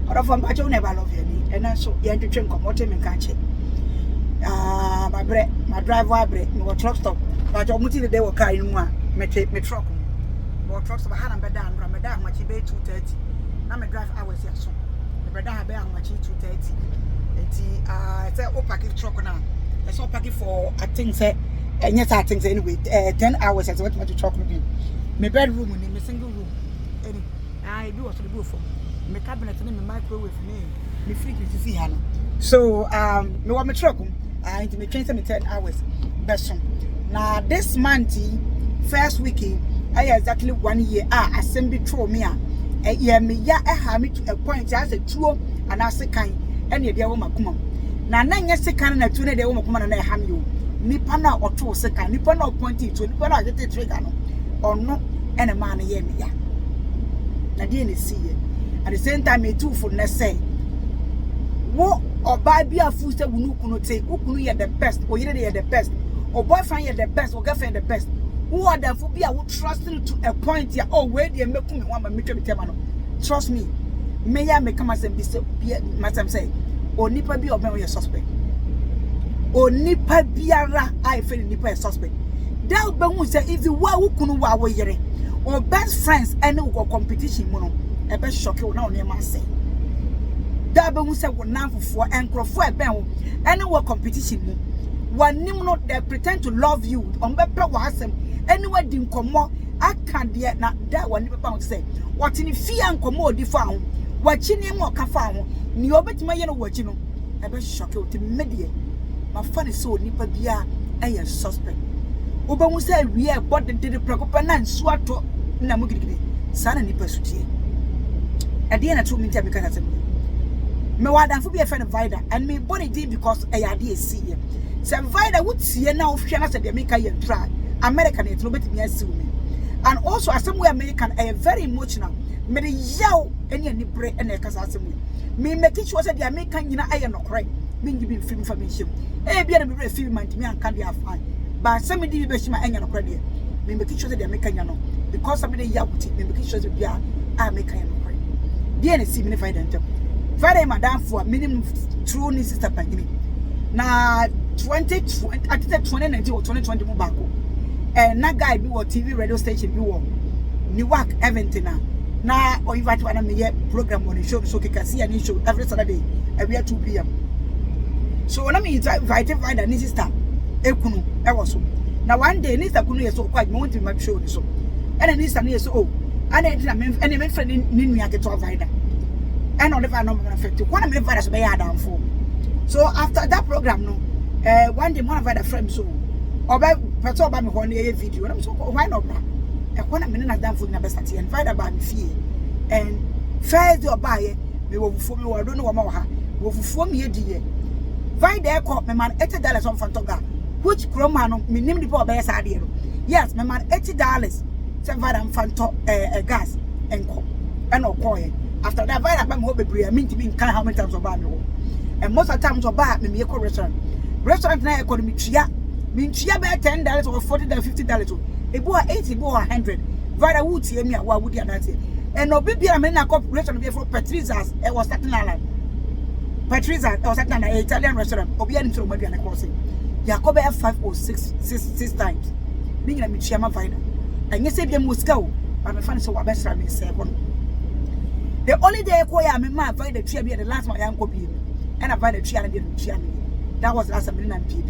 Or from Pacho never love you, and so you to train commoting and catch it. My driver break, no truck stop. But I'm the day will carry one, me truck. More trucks of Ramadan, much be 2:30. Now my drive hours here so. The brother have much 2:30. It's a package truck now. It's all package for I think say and yes I think anyway 10 hours as what my truck will be. My bedroom in my single room. I do also do for my cabinet and my microwave me fridge to see Hannah. So me want my truck I need to make 10 hours best. Now this month first week I exactly 1 year assembly throw me yeah me ya have me to a point as a tour and as a kind and ye dear woman come na nanya second na tune de woman come na ham you nipa na oto second nipa na point to nipa na get trigger no or no and a man ye me ya na dey na see at the same time me too for na say wo oba bia fu say wunu kunu take ukunu ye the best or ye the best or boyfriend ye the best or girlfriend the best who are the for be I would trust you to a point here oh where they make me one me trust me may I make come as be so madam say or nipa be oben your suspect or nipa biara I feel nipa a suspect that be who say if you wa who kunu wa wo yere or best friends and go competition mono e be shock you na o man say that be who say wo nan for enkrofo e ben wo any wo competition mu one nim not they pretend to love you on be pe wa asem anywhere din komo aka de na that one nipa pound say what in fear and komo odi fa ho wachi ni mo ka fa ho ni obetima ye no wachi no e be shock you to media ma fa ni so nipa bia e suspect obahu say we e body de prekopa na nsu ato na mo gidigidi sana nipa sutie e de na to me ntia because me wadanfo be e fa no vida and me body did because e ya de see ye say vida would see na ofhwe na say de make ye try American it no bet me assume and also as somewhere American very emotional me the yaw any bre and e kasa asem me make sure say the American nyina aye no correct me give film information bia na me re film man me anka dey fine but some dey be shima anya no correct me make sure say the American no because some dey yaw wuti me make sure say bia American no correct dey na see me find them very madam for minimum true ni sister pagini na 2020 I think 2019 or 2020 mo back and na guy be what TV radio station be wo Newark event na or invite one me program on the show so can see any show every Saturday every 2 p.m. so when me invite any sister ekunu e was so now one day sister kunu ye so quite me want to my show so and then sister na so oh and then and me friend ni nua ke to invite and on the no me affect one me invite so be ya down for so after that program no one day one of the friends so oba peto oba me ho na video and so why not bra e kona me na dan for na best and find about me fie and first day oba ye me wo fufuo me wo do no wo ma wo ha wo fufuo me edi ye find there call me man $80 on fantoga which chroma no me nim di po oba ye sa de no yes me man $80 say vadam fanto gas enko and okoye after that find about me ho bebre I mean to be kan how many times oba me ho and most of the times oba me ko restaurant na economy tria mintua be $10 or $40 $50 ebu $80 ebu $100 vara wuti emi awa wudi anate and obi bia me na corporation be for Patrizas e was starting island Patrizas was starting an Italian restaurant obi ani tro madu na crossing yakobe 5 or 6 times me na mintua ma vina anye se bia muska o but me fan so wa besra me se kono the only day ko ya me ma vina tria bia the last one yanko bi and I vina tria na bia tria me that was last time na PB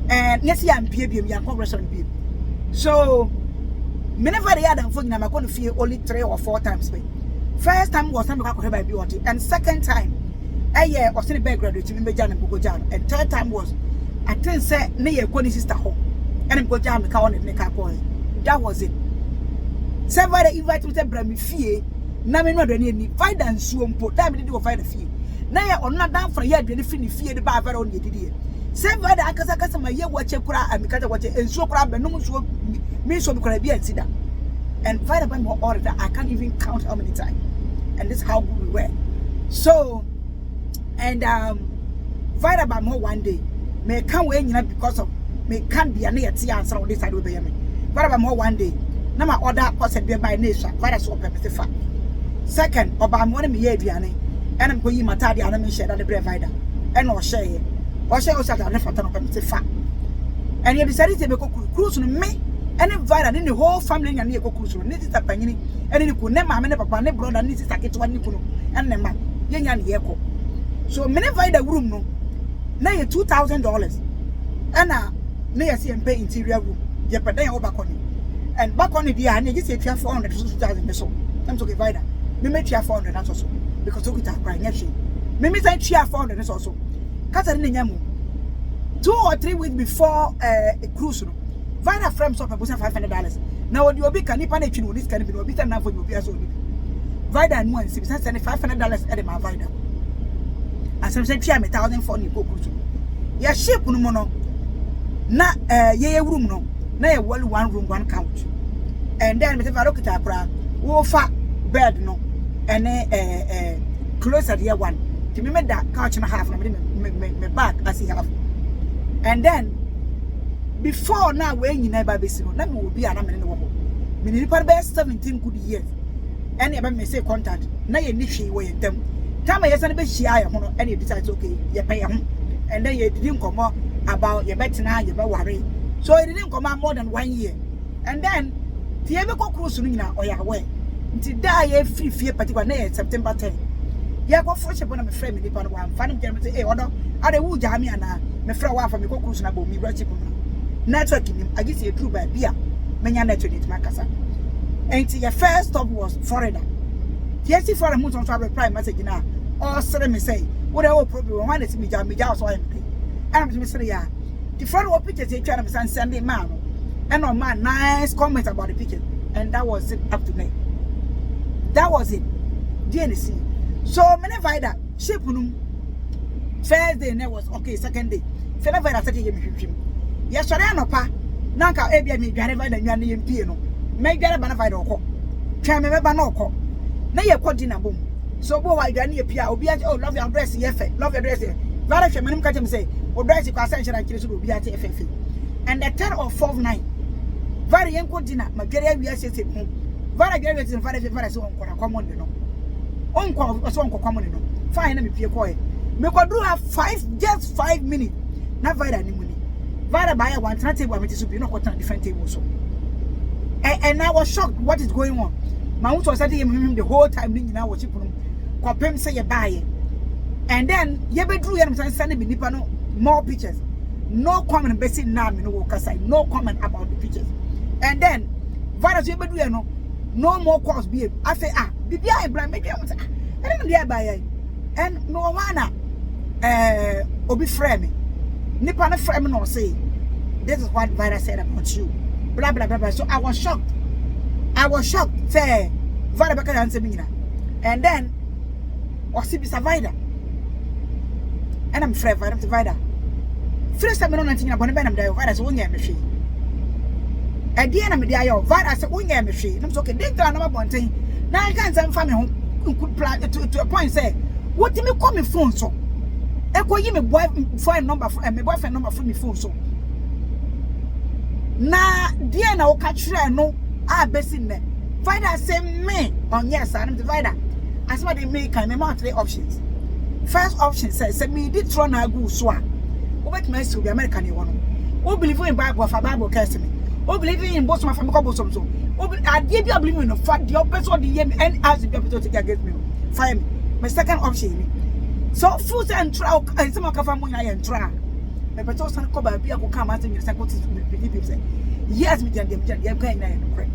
and yes ya mpie biem ya congression biem so whenever they had for na makon fie only 3 or 4 times pay first time was time ko by beauty and second time year was in the graduate me jana go jana and third time was I think say na ye ko ni sister ho and go jana me ka on ne ka ko that was it several invite me to bra me fie na me no do ni find and suo mpo that me did go find the fie na ye on na dan for ye do ni fie ni fie de ba very on ye did several akasa ma ye wache kura amikata wache ensuo kura benum so me so kura bi antida and find by more order I can't even count how many times and this is how good we were so and find by more one day me can we nyina because of me can be an yet answer on this side will be me find by more one day na my order cause be by nation find so pepper fa second oba mo na me ye aduane and I'm going to tell you, I'm share that the provider, and or share, the photo of fa. And you decided to go cruise on me, and invite in the whole family and go cruise on this panini, and you could never manage a pane brother, and this is like it one you and the man, yan yeko. So many invite the room no, now $2,000, and now see and pay interior room, you pay back on it, and back on it, yeah, and you say 400 to 2,000 pesos. I'm talking about that. Me make 400 that's also because we are crying actually. Me make 400 that's also. Kata ni nyamu. 2 or 3 weeks before a cruise no. Vida frames up about $500. Now what you be can nipa na etwi no this can be no be na for you be aso. Vida no ansi be send $500 at my Vida. Asem say twa me 1,000 ni go cruise. Ya ship no mo no. Na ye room no. Na ye one room one couch. And then me say va lokita akra wo fa bed no. And close at year one. To me make that couch and a half, me back as he have. And then before now when you never be seen, let me will be an amen in the world. Me best 17 good years. And ever may say contact. Now you need she way them. Tell me yes and be shy and you decide okay, you pay him. And then you didn't come out about your bet now, you worry. So it didn't come out more than 1 year. And then the ever go cruise or your way. Until die free particular September 10. Ya go for ship on my friend me nipa one fan dem say eh odo ade wu jami ana me friend wa for me go cruise na bo mi brachip no network nim I just say true by bia menya network it makasa enti your first stop was Florida. Yes for a month on travel prime message na or say me say what the problem one is me jami ja so am and me say ya the friend what pictures e twa na me send man and on man nice comment about the picture and that was it up to now. That was it. DNC. So many Vida ship first day and was okay, second day. Fela Vida said him. Yes, sorry, no pa. Nanka ebia me dwane Vida nwane yem pie no. Me dwane ba na Vida okọ. Twa me ba na okọ. Na ye kọ dinner bom. So bo wa dwane ye pia obi oh love your dress ye fe. Love your dress. Vida hwe me nim ka tem say, o dress kwa san chira kire so obi ate FF. And the 3rd or 4th night. Vida yen kọ dinner ma dwane awia sese ho. Vara graduate in Vara so on common no. On so on common no. Fine na me pie koy. Me ko do have 5 minutes. Na Vara ni money. Vara buy one table me to be no quite different table so. And I was shocked what is going on. My aunt was saying him the whole time ni na watch put ko pem say you buy. And then ye be drew yam send me nipa no more pictures. No comment basic na me no work aside. No comment about the pictures. And then Vara so ye be do no no more calls be I say bibia Ibrahim me dem say I don't dey buy and no one obi frame me nipa na frame no say this is what Vida said about you blah blah blah blah. So I was shocked say Vida back answer me na and then osi bi Vida and I'm free Vida first time no nothing about me am there Vida so wonya me hwe and then I'm there yo Vida say wonya me hwe no so okay dey try na bonten na I can't say family home could plan to a point say what me call me phone so e ko yi me boyfriend number from me phone so na there na o ka kire no a besin ne Vida say me on yes I'm the Vida as what they make me ma 3 options. First option say me did throw na go so a o bet me say American e wono o believe in Bible for Bible curse me o believe in bosom for me ko bosom so o ade bi believe in no fa the person the yem and as the people take against me fire me. My second option so food and trial and some ka fa mo nya yen try me beto san ko ba bia ko ka ma say second to believe say yes me dem kan na yen correct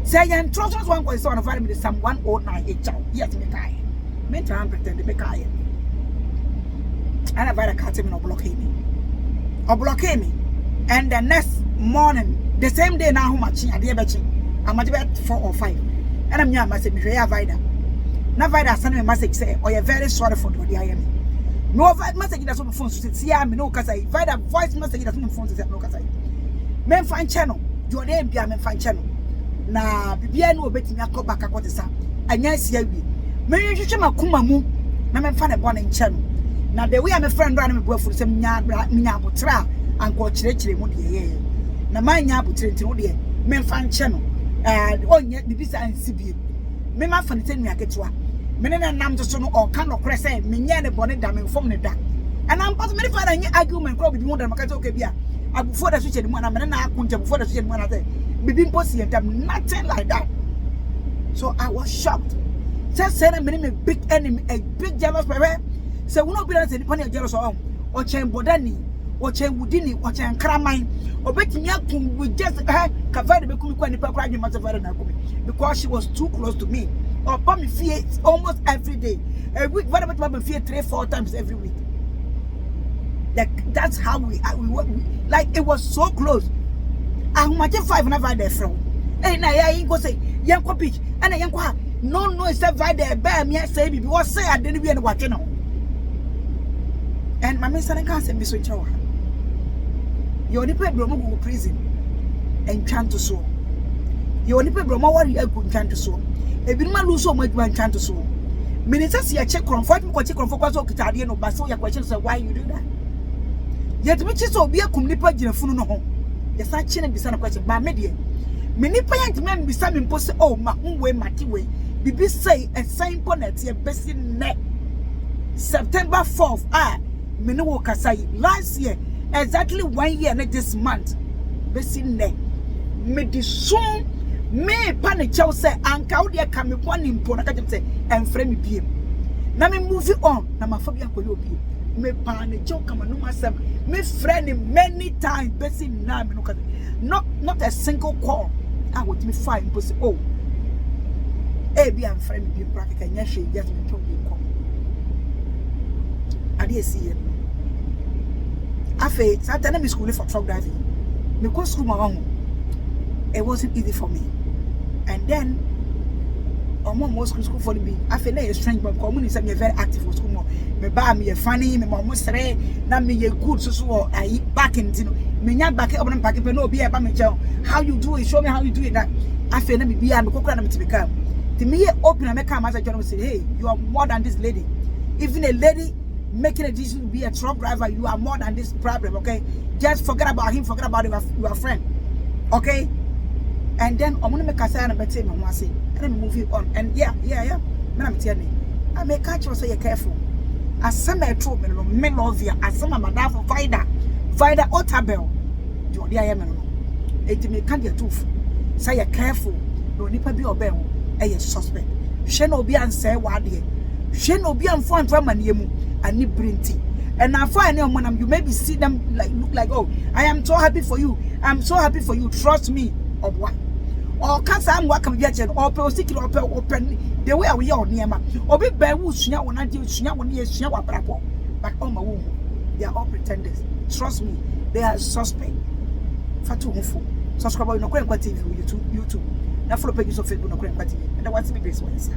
say yen trust one ko so on fire me some 109 echa yes me kai me try pretend me kai and I Vida cut him no block me and the next morning the same day now how much I dey betching I'm about 4 or 5 and I'm near message me share Vida na Vida send me message say oh you very sorry for the I am no message that's on phone so see me no cause I Vida voice message that's on phone so no cause I men fan channel your name be men fan channel na bibia no obetimi akoba kakoti sa anya sia wi me hwehwe makoma mu na men fan e born channel na the way am friend do na me boafu say nya abotra anko chire mu de ye na manya abotre ntino de men fan channel onye bibisa ansibie me ma fan tenu aketwa Mene na nam to no or kan okre say menye ne bone da me fom ne da. And I'm pas many find any argument crowd be more than makata okay bia. Before the switch anymore na mene na akunja before the switch anymore na say bibi imposi and nothing like that. So I was shocked. Just said I'm a big enemy, a big jealous person. So we no be that any jealous or chen bodani or chen wudini or chen kramine or betting yakum we just kavadi be kumi kwa ni pa kwa ni matavara na kumi because she was too close to me. Or bomb me fear almost every day. A week, what about me fear 3-4 times every week? Like that's how we like it was so close. I imagine 5 never there from. Hey, now I go say yanko beach and a yanko no it's a there bear me say me because say I didn't be any watching now. And my mister can't say me so chow. You only pay Bromo go prison and chant to so. You only pay Bromo what you could chant to so. Ebi ma lose so much when chant to so. Ministers here check comfort me check comfort so kitadi no but so your question say why you do that. Yet me chi so be a kum nipa gina funu no ho. Yes I chine bisa na question ba me de. Me nipa yant me bisa me mpo say oh ma unwe mati we. Bibi say a sign ponet ye besi ne. September 4th me no wo kasai last year exactly 1 year this month besi ne. Me di soon me panic chow say anka wo de ka me kwani mpo na ka say emfre me biem na me move on na ma fabia ko obi me panic chow kama no masem me friend many times besi na me no ka not a single call I would me find mpo say oh be am friend me biem practical nya hwe just me to be call ade see it afa Saturday me school for truck driving me go school ma it wasn't easy for me. And then mom school for me. I feel like a strange but community me very active for school. Me ba me funny, me mom sere, na me good so I back in me nya back up na pack no be eba me tell how you do it, show me how you do it that. I feel na me be am kokra na me tibika. To me open and make am as I join say hey, you are more than this lady. Even a lady making a decision to be a truck driver, you are more than this problem, okay? Just forget about him, forget about your friend. Okay? And then I'm gonna make a sign about him and say, and then move it on. And yeah. Man, I'm telling you, I make catch you say you're careful. As some I told me, me love you. As some my dad for Vida Otabel. Do the I am. It may can't get tooth. Say you're careful. No nipa be obel. A suspect. She no be and say what dear. She no be and find from an yemu and ni brinty. And I find them when you maybe see them like look like oh I am so happy for you. I'm so happy for you. Trust me. Or what? Or cancer am welcome yet or sticky or open the way we are near ma or be bear wood snya one until snya one year snya wa brapo but all my womb they are all pretenders. Trust me, they are suspect. Fatu Mufo. Subscribe on Okrenkwa TV YouTube. Now follow pages of Facebook Okrenkwa TV. And what's the best one, sir?